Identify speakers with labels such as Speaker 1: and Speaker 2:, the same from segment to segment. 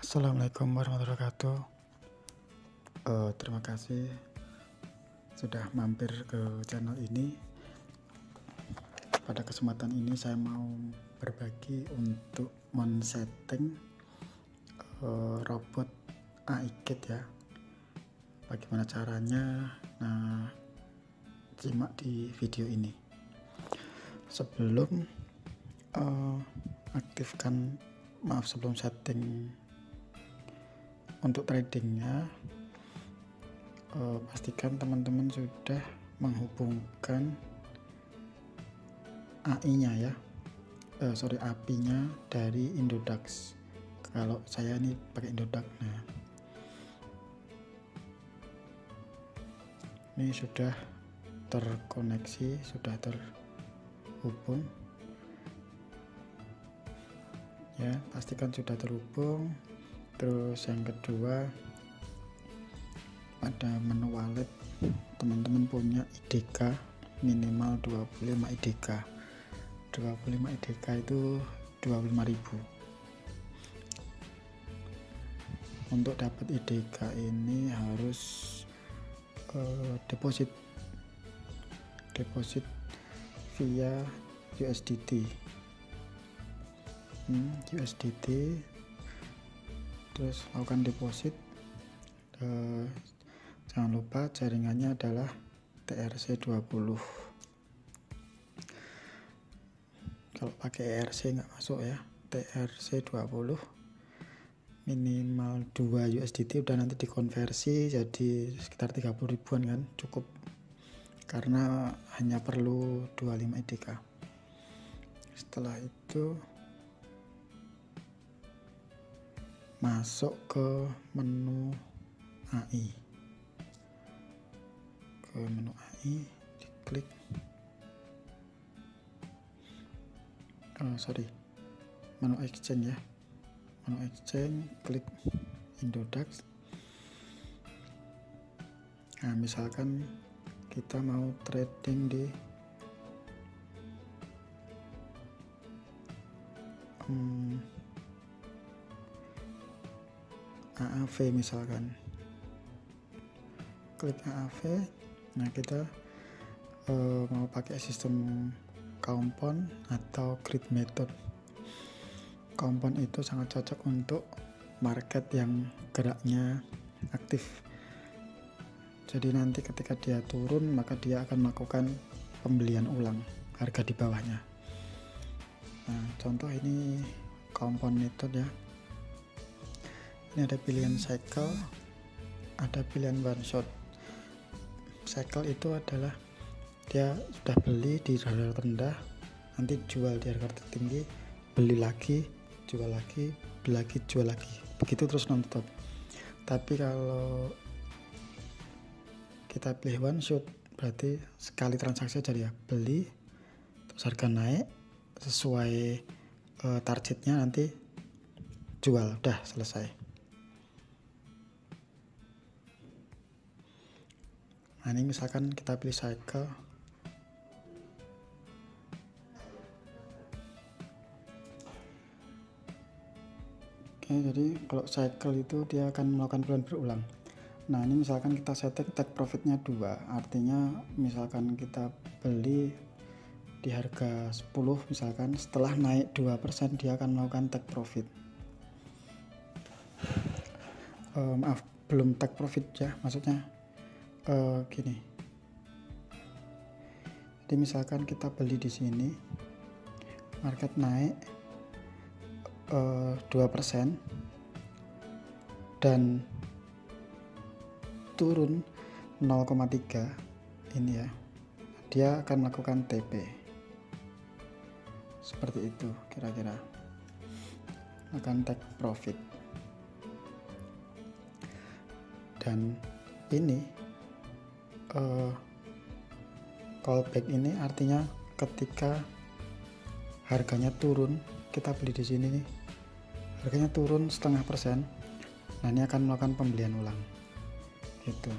Speaker 1: Assalamualaikum warahmatullahi wabarakatuh. Terima kasih sudah mampir ke channel ini. Pada kesempatan ini saya mau berbagi untuk men-setting robot AIKit ya. Bagaimana caranya? Nah, simak di video ini. Sebelum sebelum setting untuk tradingnya, pastikan teman-teman sudah menghubungkan AI-nya ya, API-nya dari Indodax. Kalau saya ini pakai Indodax. Nah, ini sudah terkoneksi, sudah terhubung ya, pastikan sudah terhubung. Terus yang kedua, pada menu wallet teman-teman punya IDK minimal 25 IDK. 25 IDK itu 25.000. Untuk dapat IDK ini harus deposit via USDT. Terus lakukan deposit. Jangan lupa jaringannya adalah TRC20. Kalau pakai ERC nggak masuk ya. TRC20 minimal 2 USDT, udah nanti dikonversi jadi sekitar 30 ribuan kan, cukup, karena hanya perlu 25 IDK. Setelah itu masuk ke menu AI. Ke menu AI, diklik. Menu exchange ya. Menu exchange, klik Indodax. Nah, misalkan kita mau trading di AAV misalkan, klik AAV. Nah, kita mau pakai sistem compound atau grid method. Compound itu sangat cocok untuk market yang geraknya aktif, jadi nanti ketika dia turun maka dia akan melakukan pembelian ulang harga di bawahnya. Nah, contoh ini compound method ya. Ini ada pilihan cycle, ada pilihan one shot. Cycle itu adalah dia sudah beli di harga rendah, nanti jual di harga tertinggi, beli lagi, jual lagi, beli lagi, jual lagi, begitu terus non-stop. Tapi kalau kita pilih one shot, berarti sekali transaksi aja ya, beli terus harga naik sesuai targetnya, nanti jual, udah selesai. Nah, ini misalkan kita pilih cycle. Oke, jadi kalau cycle itu dia akan melakukan pembelian berulang. Nah, ini misalkan kita setting take profitnya 2, artinya misalkan kita beli di harga 10 misalkan, setelah naik 2% dia akan melakukan take profit. Maaf, belum take profit ya, maksudnya gini. Jadi misalkan kita beli di sini, market naik 2% dan turun 0,3 ini ya, dia akan melakukan TP. Seperti itu kira-kira, akan take profit. Dan ini callback ini artinya ketika harganya turun, kita beli di sini nih, harganya turun 0,5%, nah ini akan melakukan pembelian ulang gitu.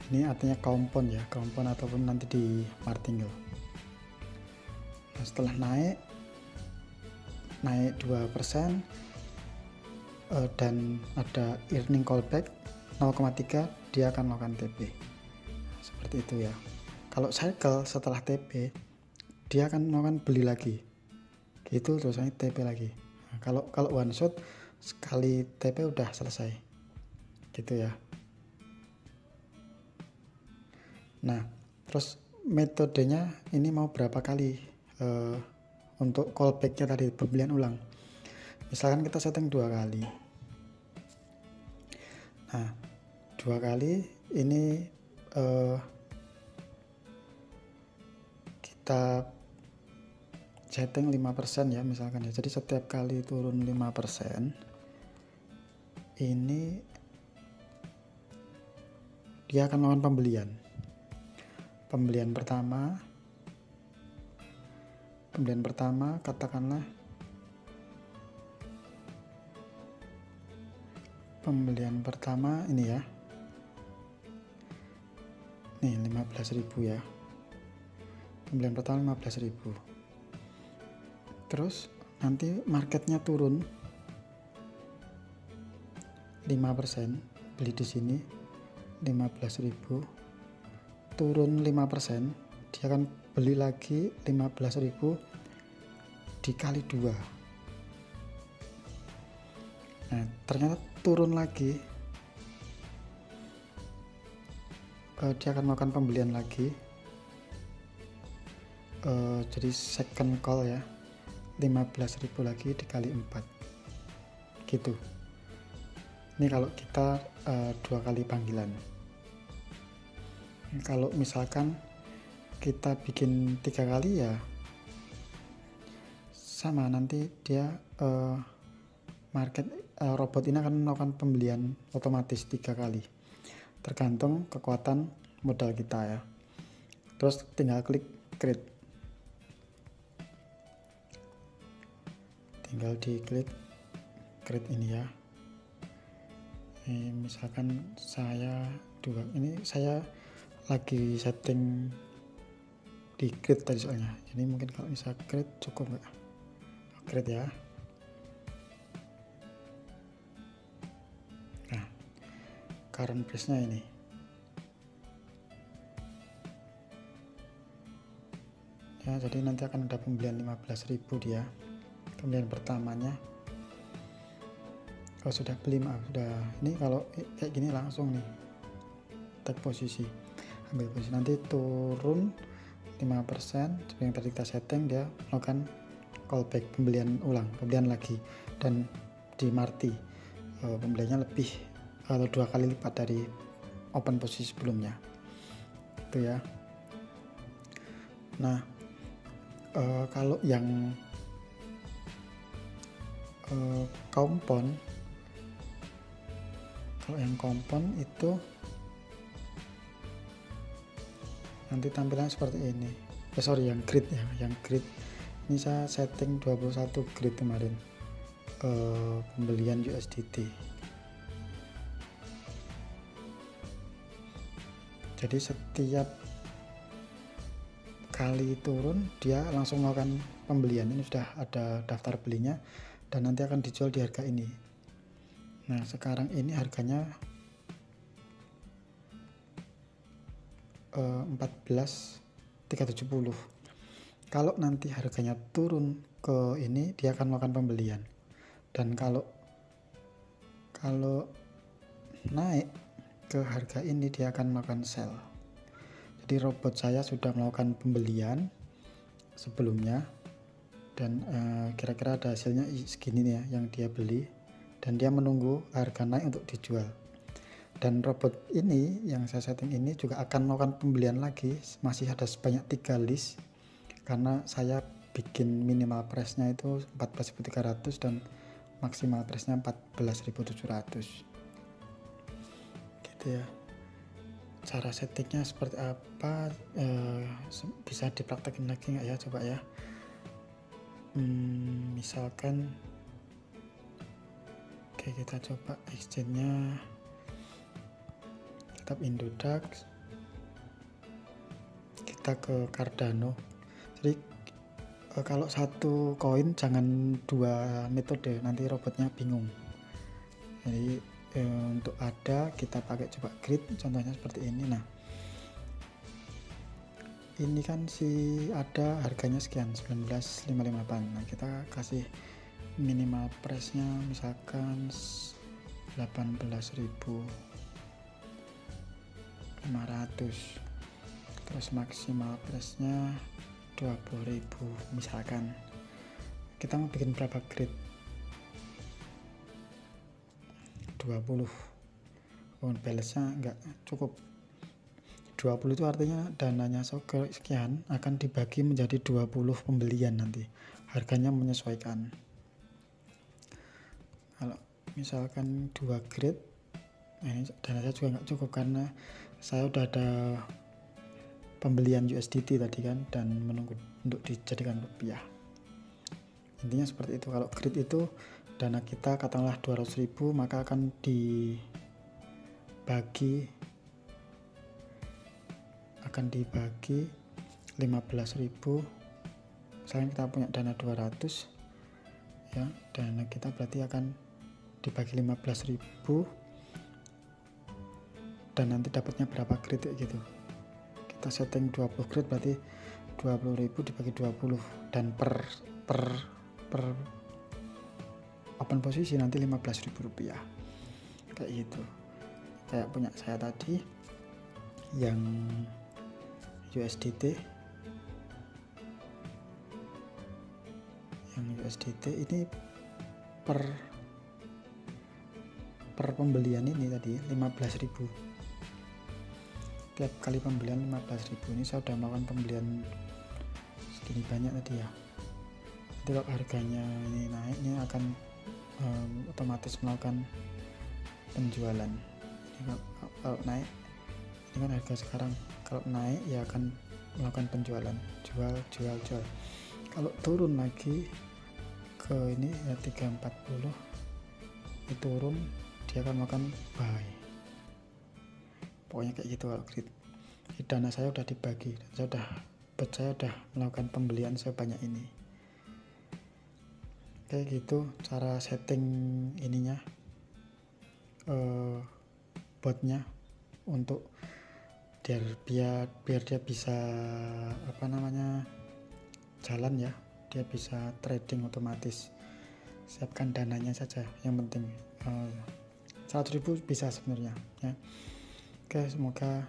Speaker 1: Ini artinya compound ya, compound ataupun nanti di martingale. Nah, setelah naik 2%, dan ada earning callback 0,3, dia akan melakukan TP seperti itu ya. Kalau cycle setelah TP dia akan melakukan beli lagi gitu, terus TP lagi. Nah, kalau one shot sekali TP udah selesai gitu ya. Nah terus metodenya ini mau berapa kali untuk callbacknya tadi, pembelian ulang. Misalkan kita setting 2 kali. Nah 2 kali ini kita setting 5% ya misalkan ya. Jadi setiap kali turun 5% ini dia akan melakukan pembelian pertama katakanlah pembelian pertama ini ya, nih 15.000 ya, pembelian pertama 15.000. Terus nanti marketnya turun 5%, beli di sini 15.000, turun 5%, dia akan beli lagi 15.000 dikali 2. Nah ternyata turun lagi, dia akan melakukan pembelian lagi, jadi second call ya, 15.000 lagi dikali 4 gitu. Ini kalau kita 2 kali panggilan. Kalau misalkan kita bikin 3 kali ya sama, nanti dia robot ini akan melakukan pembelian otomatis 3 kali tergantung kekuatan modal kita ya. Terus tinggal klik create, tinggal diklik create ini ya. Ini misalkan ini saya lagi setting di create tadi soalnya, jadi mungkin kalau bisa create cukup nggak, create ya. Nah current price nya ini ya, jadi nanti akan ada pembelian 15.000 dia, pembelian pertamanya. Kalau sudah beli, sudah ini, kalau kayak gini langsung nih take posisi, ambil posisi, nanti turun 5% seperti yang tadi kita setting, dia melakukan callback, pembelian ulang, pembelian lagi, dan di Marti pembeliannya lebih atau 2 kali lipat dari open posisi sebelumnya itu ya. Nah kalau yang compound, itu nanti tampilannya seperti ini. Yang grid ya, yang grid ini saya setting 21 grid kemarin, pembelian USDT. Jadi setiap kali turun dia langsung melakukan pembelian. Ini sudah ada daftar belinya dan nanti akan dijual di harga ini. Nah sekarang ini harganya 14.370. Kalau nanti harganya turun ke ini, dia akan melakukan pembelian, dan kalau naik ke harga ini dia akan melakukan sell. Jadi robot saya sudah melakukan pembelian sebelumnya dan kira-kira ada hasilnya segini nih ya yang dia beli, dan dia menunggu harga naik untuk dijual. Dan robot ini yang saya setting ini juga akan melakukan pembelian lagi, masih ada sebanyak 3 list, karena saya bikin minimal price-nya itu 14.300 dan maksimal price-nya 14.700 gitu ya. Cara settingnya seperti apa, bisa dipraktekin lagi nggak ya, coba ya. Misalkan oke, kita coba exchange-nya tetap Indodax, kita ke Cardano. Jadi kalau satu koin jangan 2 metode, nanti robotnya bingung. Jadi untuk ada kita pakai coba grid, contohnya seperti ini. Nah ini kan si ada harganya sekian 19.558. Nah kita kasih minimal price-nya misalkan 18.500, terus maksimal price-nya 20.000 misalkan. Kita mau bikin berapa grid? 20. Balance-nya enggak cukup. 20 itu artinya dananya sekian akan dibagi menjadi 20 pembelian, nanti harganya menyesuaikan. Kalau misalkan 2 grid, ini dana saya juga nggak cukup karena saya udah ada pembelian USDT tadi kan, dan menunggu untuk dijadikan rupiah. Intinya seperti itu. Kalau grid itu dana kita katakanlah 200.000, maka akan dibagi 15.000. Misalnya kita punya dana 200 ya, dana kita berarti akan dibagi 15.000 dan nanti dapatnya berapa grid gitu. Kita setting 20 grid berarti 20.000 dibagi 20 dan per open posisi nanti 15.000 rupiah kayak gitu. Kayak punya saya tadi yang USDT ini per pembelian ini tadi 15.000, tiap kali pembelian 15.000. Ini saya sudah melakukan pembelian segini banyak tadi ya. Nanti kalau harganya ini naik, ini akan otomatis melakukan penjualan. Ini kalau naik, ini kan harga sekarang, kalau naik ya akan melakukan penjualan, jual. Kalau turun lagi ke ini ya 340, ini turun, dia akan melakukan buy. Pokoknya kayak gitu kalau grid. Dana saya udah dibagi, saya udah melakukan pembelian sebanyak ini. Kayak gitu cara setting ininya, botnya, untuk biar dia bisa jalan ya, dia bisa trading otomatis. Siapkan dananya saja yang penting. 100.000 bisa sebenarnya ya. Oke, semoga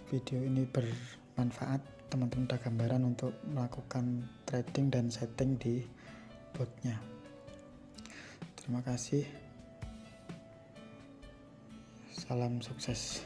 Speaker 1: video ini bermanfaat. Teman-teman ada gambaran untuk melakukan trading dan setting di botnya. Terima kasih. Salam sukses.